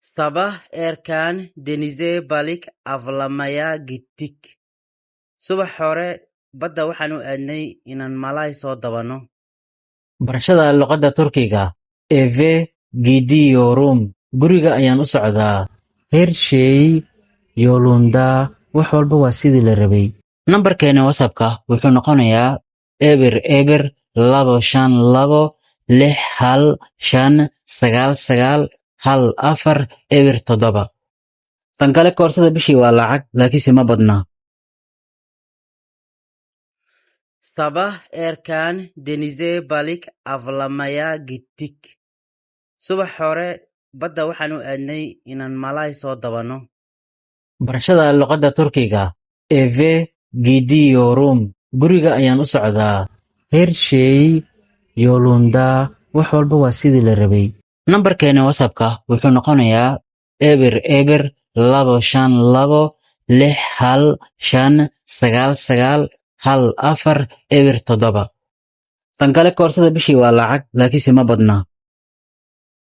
Sabah erken denize balık avlamaya gittik. Subax hore badda waxaan u aadnay inaan malay soo dabano. Barashada luqadda Turkiga Eve gidiyorum. Guriga ayaan u socdaa. Her shay yolunda. Wax walba waa sidii la rabay. Nambarkeena WhatsApp-ka wuxuu noqonayaa eber eber 256 tan kale koorsada bishii waa lacag laakiinse ma badna. Sabah erken denize balık avlamaya gittik. Subax hore badda waxaan u aadnay inaan malay soo dabano. Barashada luqadda Turkiga Eve gidiyorum. Guriga ayaan u socdaa. Her shay yolunda. Wax walba waa sidii la rabay. Nambarkeena WhatsApp-ka wuxuu noqonayaa eber eber 256 tan kale koorsada bishii waa lacag laakiinse ma badna.